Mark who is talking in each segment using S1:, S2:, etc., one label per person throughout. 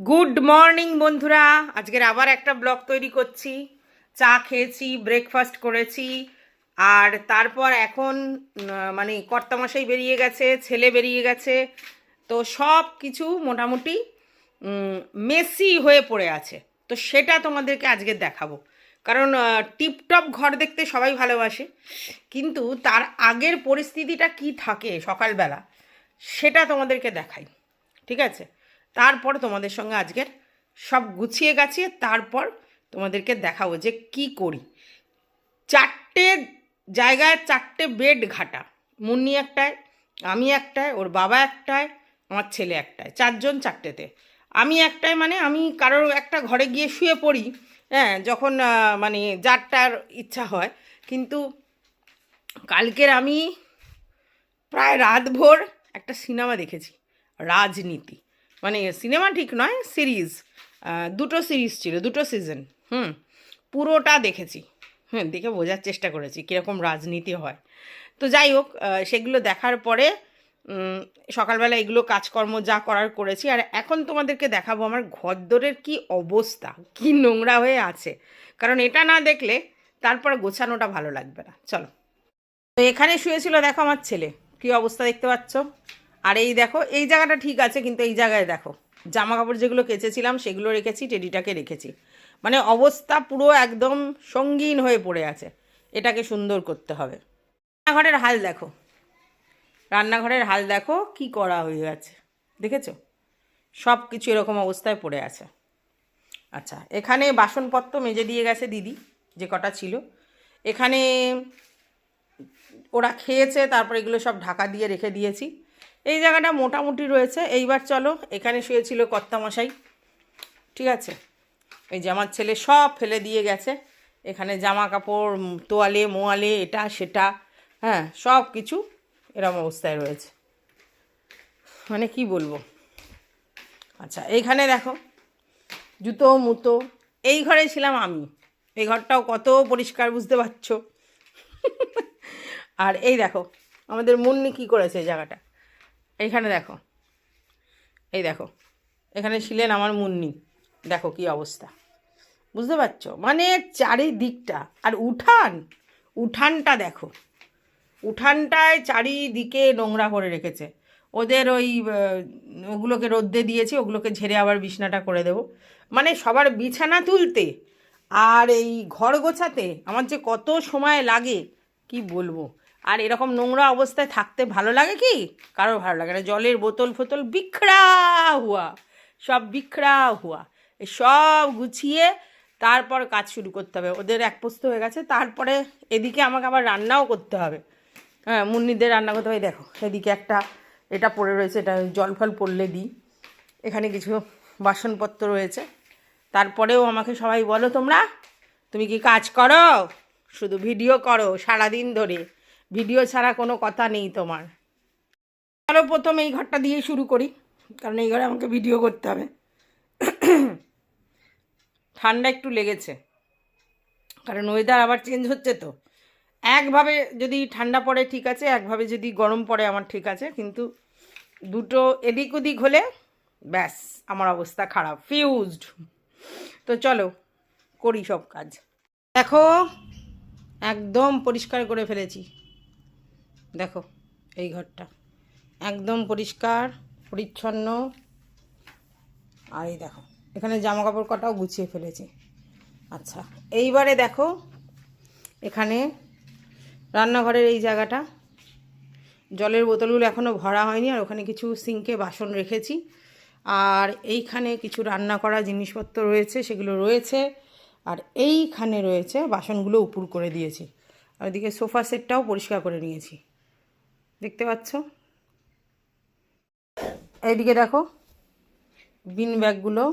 S1: Good morning বন্ধুরা, আজকের আবার একটা ব্লগ তৈরি করছি। চা খেয়েছি, ব্রেকফাস্ট করেছি, আর তারপর এখন মানে কর্তামশাই বেরিয়ে গেছে, ছেলে বেরিয়ে গেছে, তো সব কিছু মোটামুটি মেসি হয়ে পড়ে আছে। তো সেটা তোমাদেরকে আজকে দেখাবো, কারণ টিপটপ ঘর দেখতে সবাই ভালোবাসে, কিন্তু তার আগের পরিস্থিতিটা কি থাকে সকালবেলা সেটা তোমাদেরকে দেখাই, ঠিক আছে? তারপর তোমাদের সঙ্গে আজকের সব গুছিয়ে গাছিয়ে তারপর তোমাদেরকে দেখাবো যে কি করি। 4টে জায়গায় 4টে বেড ঘাটা, মুন্নি একটায়, আমি একটায়, ওর বাবা একটায়, আমার ছেলে একটায়, 4জন 4টেতে। আমি একটাই মানে আমি কারোর একটা ঘরে গিয়ে শুয়ে পড়ি, হ্যাঁ, যখন মানে যারটার ইচ্ছা হয়। কিন্তু কালকের আমি প্রায় রাতভর একটা সিনেমা দেখেছি, রাজনীতি। মানে সিনেমা ঠিক নয়, সিরিজ। দুটো সিরিজ ছিল, দুটো সিজন। পুরোটা দেখেছি। দেখে বোঝার চেষ্টা করেছি কীরকম রাজনীতি হয়। তো যাই হোক, সেগুলো দেখার পরে সকালবেলা এগুলো কাজকর্ম যা করার করেছি। আর এখন তোমাদেরকে দেখাবো আমার ঘরদোরের কি অবস্থা, কি নোংরা হয়ে আছে। কারণ এটা না দেখলে তারপর গোছানোটা ভালো লাগবে না। চলো, তো এখানে শুয়েছিল, দেখো আমার ছেলে, কী অবস্থা দেখতে পাচ্ছ। আর এই দেখো, এই জায়গাটা ঠিক আছে, কিন্তু এই জায়গায় দেখো জামা কাপড় যেগুলো কেচেছিলাম সেগুলো রেখেছি, টেডিটাকে রেখেছি। মানে অবস্থা পুরো একদম সঙ্গীন হয়ে পড়ে আছে। এটাকে সুন্দর করতে হবে। রান্নাঘরের হাল দেখো, রান্নাঘরের হাল দেখো কি করা হয়ে গেছে, দেখেছো? সব কিছু এরকম অবস্থায় পড়ে আছে। আচ্ছা, এখানে বাসনপত্র মেজে দিয়ে গেছে দিদি, যে কটা ছিল। এখানে ওরা খেয়েছে, তারপর এগুলো সব ঢাকা দিয়ে রেখে দিয়েছি। এই জায়গাটা মোটামুটি রয়েছে। এইবার চলো, এখানে শুয়েছিল কর্তামশাই, ঠিক আছে? এই যে আমার ছেলে সব ফেলে দিয়ে গেছে। এখানে জামা কাপড়, তোয়ালে মোয়ালে, এটা সেটা, হ্যাঁ, সব কিছু এরকম অবস্থায় রয়েছে। মানে কি বলবো। আচ্ছা, এইখানে দেখো জুতো মুতো। এই ঘরে ছিলাম আমি, এই ঘরটাও কত পরিষ্কার, বুঝতে পারছো? আর এই দেখো আমাদের মুন্নি কী করেছে এই জায়গাটা। এইখানে দেখো, এই দেখো, এখানে ছিলেন আমার মুন্নি, দেখো কি অবস্থা, বুঝতে পারছো? মানে চারিদিকটা। আর উঠানটা দেখো, উঠানটায় চারিদিকে নোংরা করে রেখেছে। ওদের ওই ওগুলোকে রোদ্দে দিয়েছি, ওগুলোকে ঝেড়ে আবার বিছানাটা করে দেবো। মানে সবার বিছানা তুলতে আর এই ঘর গোছাতে আমার যে কত সময় লাগে কি বলবো। আর এরকম নোংরা অবস্থায় থাকতে ভালো লাগে কি? কারোর ভালো লাগে না। জলের বোতল ফোতল বিখড়া হুয়া, সব বিখড়া হুয়া। সব গুছিয়ে তারপর কাজ শুরু করতে হবে। ওদের এক পোস্ত হয়ে গেছে, তারপরে এদিকে আমাকে আবার রান্নাও করতে হবে। হ্যাঁ, মুন্নিদের রান্না করতে হবে। দেখো এদিকে একটা এটা পড়ে রয়েছে, এটা জল ফল পড়লে দিই। এখানে কিছু বাসনপত্র রয়েছে। তারপরেও আমাকে সবাই বলো, তুমি কি কাজ করো? শুধু ভিডিও করো সারাদিন ধরে, ভিডিও ছাড়া কোনো কথা নেই তোমার। চলো প্রথম এই ঘরটা দিয়ে শুরু করি, কারণ এই ঘরে আমাকে ভিডিও করতে হবে। ঠান্ডা একটু লেগেছে, কারণ ওয়েদার আবার চেঞ্জ হচ্ছে। তো একভাবে যদি ঠান্ডা পড়ে ঠিক আছে, একভাবে যদি গরম পড়ে আমার ঠিক আছে, কিন্তু দুটো এদিক ওদিক হলে ব্যাস আমার অবস্থা খারাপ, ফিউজড। তো চলো করি সব কাজ। দেখো একদম পরিষ্কার করে ফেলেছি, দেখো এই ঘরটা একদম পরিষ্কার পরিচ্ছন্ন। আর এই দেখো এখানে জামা কাপড় কটাও গুছিয়ে ফেলেছি। আচ্ছা, এইবারে দেখো এখানে রান্নাঘরের এই জায়গাটা, জলের বোতলগুলো এখনও ভরা হয়নি, আর ওখানে কিছু সিঙ্কে বাসন রেখেছি। আর এইখানে কিছু রান্না করা জিনিসপত্র রয়েছে, সেগুলো রয়েছে। আর এইখানে রয়েছে বাসনগুলো উপুর করে দিয়েছি। আর ওইদিকে সোফা সেটটাও পরিষ্কার করে নিয়েছি, দেখতে পাচ্ছ? এইদিকে দেখো বিন ব্যাগগুলো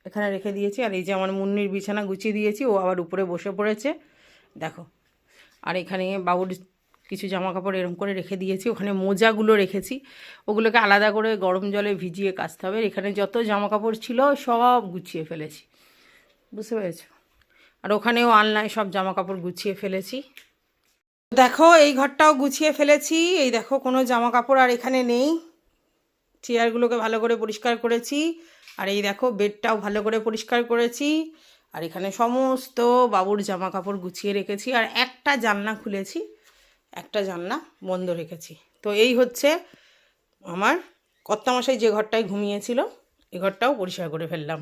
S1: এখানে রেখে দিয়েছি। আর এই যে আমার মুন্নির বিছানা গুছিয়ে দিয়েছি, ও আবার উপরে বসে পড়েছে, দেখো। আর এখানে বাবুর কিছু জামা কাপড় এরকম করে রেখে দিয়েছি। ওখানে মোজাগুলো রেখেছি, ওগুলোকে আলাদা করে গরম জলে ভিজিয়ে কাচতে হবে। এখানে যত জামা কাপড় ছিল সব গুছিয়ে ফেলেছি, বুঝতে পেরেছো? আর ওখানেও আলনায় সব জামা কাপড় গুছিয়ে ফেলেছি। দেখো এই ঘরটাও গুছিয়ে ফেলেছি। এই দেখো কোনো জামা কাপড় আর এখানে নেই। চেয়ারগুলোকে ভালো করে পরিষ্কার করেছি, আর এই দেখো বেডটাও ভালো করে পরিষ্কার করেছি, আর এখানে সমস্ত বাবুর জামা কাপড় গুছিয়ে রেখেছি, আর একটা জানলা খুলেছি, একটা জানলা বন্ধ রেখেছি। তো এই হচ্ছে আমার কর্তামশাই যে ঘরটায় ঘুমিয়েছিল, এই ঘরটাও পরিষ্কার করে ফেললাম।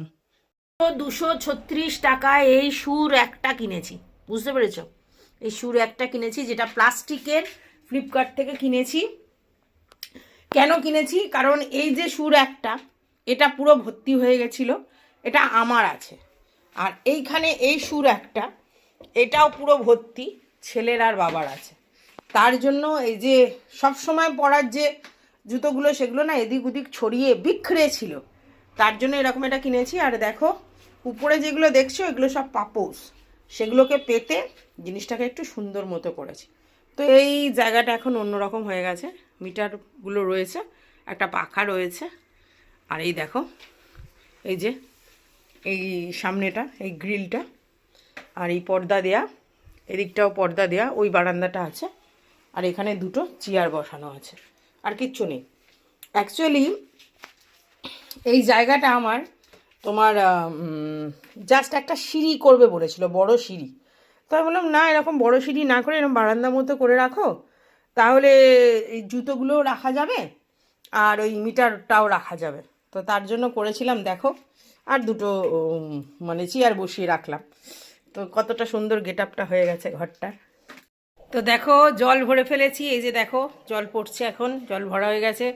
S1: 236 টাকায় এই সুর একটা কিনেছি, বুঝতে পেরেছ? এই সুর একটা কিনেছি, যেটা প্লাস্টিকের, ফ্লিপকার্ট থেকে কিনেছি। কেন কিনেছি? কারণ এই যে সুর একটা, এটা পুরো ভর্তি হয়ে গেছিলো, এটা আমার আছে। আর এইখানে এই সুর একটা, এটাও পুরো ভর্তি, ছেলের আর বাবার আছে। তার জন্য এই যে সব সময় পরার যে জুতোগুলো, সেগুলো না এদিক ওদিক ছড়িয়ে বিখরে ছিল, তার জন্য এরকম এটা কিনেছি। আর দেখো উপরে যেগুলো দেখছো, এগুলো সব পাপোস, সেগুলোকে পেতে জিনিসটাকে একটু সুন্দর মতো করেছি। তো এই জায়গাটা এখন অন্যরকম হয়ে গেছে, মিটারগুলো রয়েছে, একটা পাখা রয়েছে, আর এই দেখো এই যে এই সামনেটা, এই গ্রিলটা, আর এই পর্দা দেয়া, এদিকটাও পর্দা দেয়া, ওই বারান্দাটা আছে, আর এখানে দুটো চেয়ার বসানো আছে, আর কিচ্ছু নেই। অ্যাকচুয়ালি এই জায়গাটা আমার তোমার জাস্ট একটা সিঁড়ি করবে বলেছিল, বড় সিঁড়ি। তো আমি বললাম না, এরকম বড় সিঁড়ি না করে এরকম বারান্দার মতো করে রাখো, তাহলে এই জুতোগুলোও রাখা যাবে আর ওই মিটারটাও রাখা যাবে। তো তার জন্য করেছিলাম দেখো, আর দুটো মানে চেয়ার বসিয়ে রাখলাম। তো কতটা সুন্দর গেট আপটা হয়ে গেছে ঘরটা। তো দেখো জল ভরে ফেলেছি, এই যে দেখো জল পড়ছে, এখন জল ভরা হয়ে গেছে।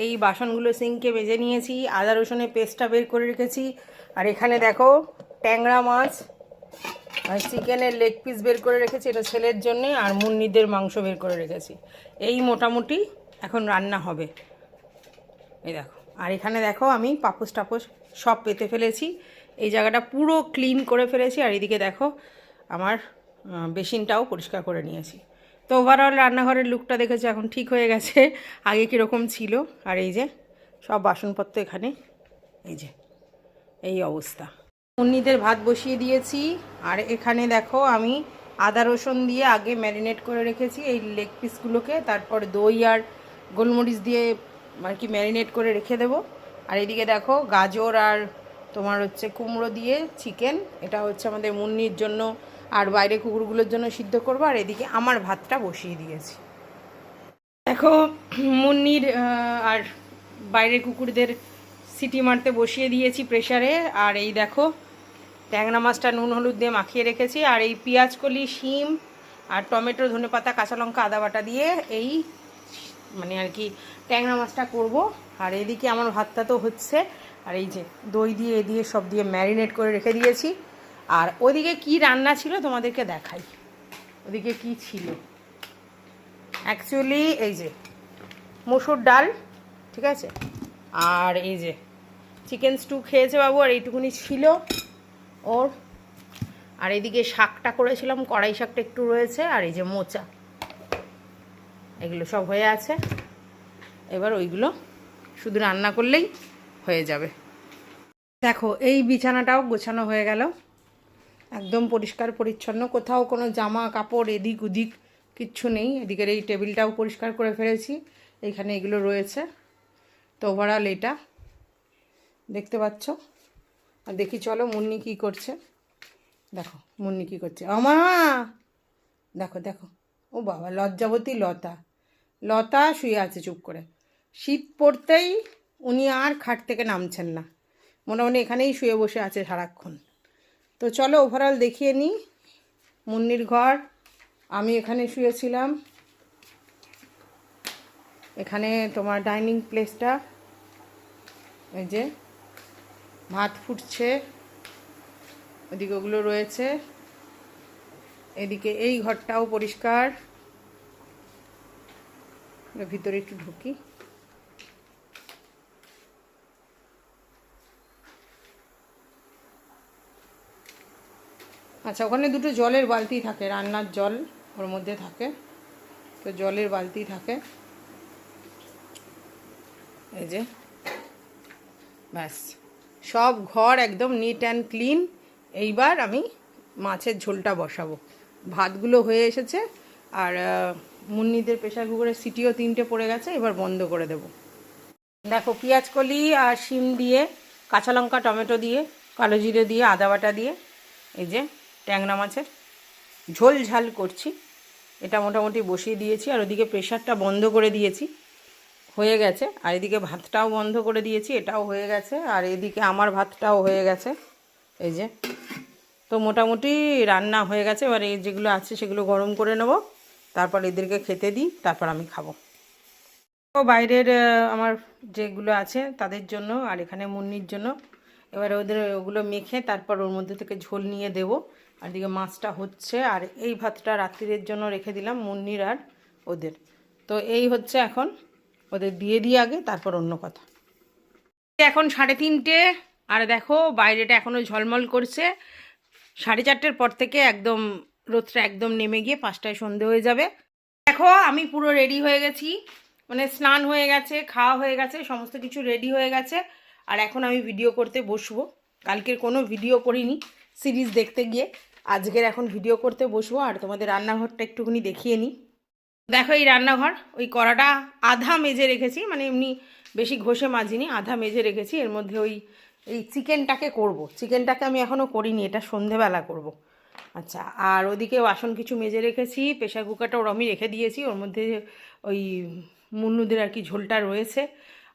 S1: এই বাসনগুলো সিঙ্কে বেজে নিয়েছি, আদা রসুনের পেস্টটা বের করে রেখেছি, আর এখানে দেখো ট্যাংরা মাছ আর চিকেনের লেগ পিস বের করে রেখেছি, এটা ছেলের জন্যে, আর মুন্নিদের মাংস বের করে রেখেছি। এই মোটামুটি এখন রান্না হবে। এই দেখো, আর এখানে দেখো আমি পাপোস টাপোস সব পেতে ফেলেছি, এই জায়গাটা পুরো ক্লিন করে ফেলেছি, আর এদিকে দেখো আমার বেসিনটাও পরিষ্কার করে নিয়েছি। তো ওভারঅল রান্নাঘরের লুকটা দেখেছি এখন ঠিক হয়ে গেছে, আগে কীরকম ছিল। আর এই যে সব বাসনপত্র এখানে, এই যে এই অবস্থা। মুন্নিদের ভাত বসিয়ে দিয়েছি, আর এখানে দেখো আমি আদা রসুন দিয়ে আগে ম্যারিনেট করে রেখেছি এই লেগ পিসগুলোকে, তারপর দই আর গোলমরিচ দিয়ে আর কি ম্যারিনেট করে রেখে দেবো। আর এদিকে দেখো গাজর আর তোমার হচ্ছে কুমড়ো দিয়ে চিকেন, এটা হচ্ছে আমাদের মুন্নির জন্য আর বাইরে কুকুরগুলোর জন্য সিদ্ধ করবো। আর এদিকে আমার ভাতটা বসিয়ে দিয়েছি। দেখো মুন্নির আর বাইরের কুকুরদের সিটি মারতে বসিয়ে দিয়েছি প্রেসারে। আর এই দেখো ট্যাংরা মাছটা নুন হলুদ দিয়ে মাখিয়ে রেখেছি, আর এই পেঁয়াজ কলি, শিম আর টমেটো, ধনেপাতা, কাঁচা লঙ্কা, আদা বাটা দিয়ে এই মানে আর কি ট্যাংরা মাছটা করব। আর এদিকে আমার ভাতটা তো হচ্ছে, আর এই যে দই দিয়ে এ দিয়ে সব দিয়ে ম্যারিনেট করে রেখে দিয়েছি। আর ওদিকে কি রান্না ছিল তোমাদেরকে দেখাই, ওদিকে কি ছিল। অ্যাকচুয়ালি এই যে মসুর ডাল, ঠিক আছে, আর এই যে চিকেন স্টু খেয়েছে বাবু, আর এইটুকুনি ছিল ওর। আর এদিকে শাকটা করেছিলাম, কড়াই শাকটা একটু রয়েছে, আর এই যে মোচা, এগুলো সব হয়ে আছে। এবার ওইগুলো শুধু রান্না করলেই হয়ে যাবে। দেখো এই বিছানাটাও গোছানো হয়ে গেল, একদম পরিষ্কার পরিচ্ছন্ন, কোথাও কোনো জামা কাপড় এদিক ওদিক কিচ্ছু নেই। এদিকের এই টেবিলটাও পরিষ্কার করে ফেলেছি, এইখানে এগুলো রয়েছে। তো ওভারঅল এটা দেখতে পাচ্ছ। আর দেখি চলো মুন্নি কি করছে, দেখো মুন্নি কি করছে। আমা দেখো দেখো, ও বাবা লজ্জাবতী লতা, লতা শুয়ে আছে চুপ করে। শীত পড়তেই উনি আর খাট থেকে নামছেন না, মনে মনে এখানেই শুয়ে বসে আছে সারাক্ষণ। তো চলো ওভারঅল দেখিয়ে নিই মুন্নির ঘর। আমি এখানে শুয়েছিলাম, এখানে তোমার ডাইনিং প্লেসটা, এই যে ভাত ফুটছে, ওদিকে ওগুলো রয়েছে। এদিকে এই ঘরটাও পরিষ্কার, ভিতরে একটু ঢুকি। আচ্ছা, ওখানে দুটো জলের বালতি থাকে, রান্নার জল ওর মধ্যে থাকে, তো জলের বালতি থাকে। এই যে ব্যাস সব ঘর একদম নিট অ্যান্ড ক্লিন। এইবার আমি মাছের ঝোলটা বসাবো, ভাতগুলো হয়ে এসেছে, আর মুন্নিদের প্রেশার কুকারের সিটিও 3টে পড়ে গেছে, এবার বন্ধ করে দেব। দেখো পেঁয়াজ কলি আর শিম দিয়ে কাঁচা লঙ্কা টমেটো দিয়ে কালো জিরে দিয়ে আদা বাটা দিয়ে এই যে ট্যাংরা মাছের ঝোল ঝাল করছি। এটা মোটামুটি বসিয়ে দিয়েছি, আর ওদিকে প্রেশারটা বন্ধ করে দিয়েছি, হয়ে গেছে। আর এদিকে ভাতটাও বন্ধ করে দিয়েছি, এটাও হয়ে গেছে। আর এদিকে আমার ভাতটাও হয়ে গেছে এই যে। তো মোটামুটি রান্না হয়ে গেছে। এবার এই যেগুলো আছে সেগুলো গরম করে নেব, তারপর এদেরকে খেতে দিই, তারপর আমি খাবো। তো বাইরের আমার যেগুলো আছে তাদের জন্য আর এখানে মুন্নির জন্য এবার ওদের ওগুলো মেখে তারপর ওর মধ্যে থেকে ঝোল নিয়ে দেবো। আর এদিকে মাছটা হচ্ছে, আর এই ভাতটা রাত্রির জন্য রেখে দিলাম মুন্নির আর ওদের। তো এই হচ্ছে, এখন ওদের দিয়ে দিয়ে আগে তারপর অন্য কথা। এখন 3:30, আর দেখো বাইরেটা এখনও ঝলমল করছে। 4:30 পর থেকে একদম রোদটা একদম নেমে গিয়ে 5টায় সন্ধে হয়ে যাবে। দেখো আমি পুরো রেডি হয়ে গেছি, মানে স্নান হয়ে গেছে, খাওয়া হয়ে গেছে, সমস্ত কিছু রেডি হয়ে গেছে। আর এখন আমি ভিডিও করতে বসবো। কালকের কোনো ভিডিও করিনি সিরিজ দেখতে গিয়ে, আজকের এখন ভিডিও করতে বসবো। আর তোমাদের রান্নাঘরটা একটুখানি দেখিয়ে নিই। দেখো এই রান্নাঘর, ওই কড়াটা আধা মেজে রেখেছি, মানে এমনি বেশি ঘষে মাজিনি, আধা মেজে রেখেছি। এর মধ্যে এই চিকেনটাকে করব। চিকেনটাকে আমি এখনও করিনি, এটা সন্ধেবেলা করব। আচ্ছা, আর ওদিকে বাসন কিছু মেজে রেখেছি, প্রেশার কুকারটা ওর আমি রেখে দিয়েছি, ওর মধ্যে ওই মুন্নুদের আর কি ঝোলটা রয়েছে।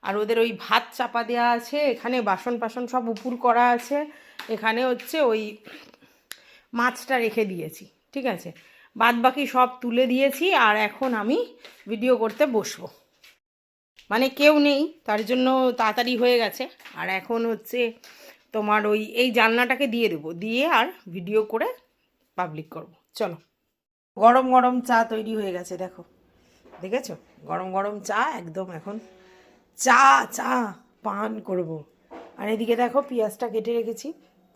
S1: আর ওদের ওই ভাত চাপা দেওয়া আছে, এখানে বাসন টাসন সব উপুর করা আছে, এখানে হচ্ছে ওই মাছটা রেখে দিয়েছি, ঠিক আছে। বাদ বাকি সব তুলে দিয়েছি, আর এখন আমি ভিডিও করতে বসবো। মানে কেউ নেই তার জন্য তাড়াতাড়ি হয়ে গেছে। আর এখন হচ্ছে তোমার এই জানলাটাকে দিয়ে দেবো, দিয়ে আর ভিডিও করে পাবলিক করব। চলো, গরম গরম চা তৈরি হয়ে গেছে, দেখো, দেখেছো? গরম গরম চা একদম, এখন চা চা পান করব। আর এদিকে দেখো পেঁয়াজটা কেটে রেখেছি,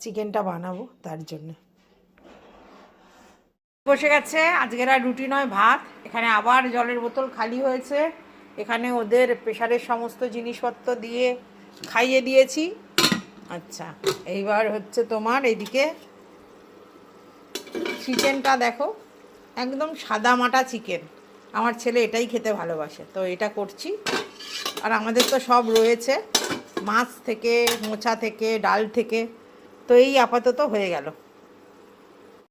S1: চিকেনটা বানাবো তার জন্য। বসে গেছে, আজকের আর রুটি নয় ভাত। এখানে আবার জলের বোতল খালি হয়েছে, এখানে ওদের প্রেশারের সমস্ত জিনিসপত্র দিয়ে খাইয়ে দিয়েছি। আচ্ছা, এইবার হচ্ছে তোমার এইদিকে চিকেনটা দেখো, একদম সাদা মাটা চিকেন। আমার ছেলে এটাই খেতে ভালোবাসে, তো এটা করছি। আর আমাদের তো সব রয়েছে, মাছ থেকে, মোচা থেকে, ডাল থেকে। তো এই আপাতত হয়ে গেল।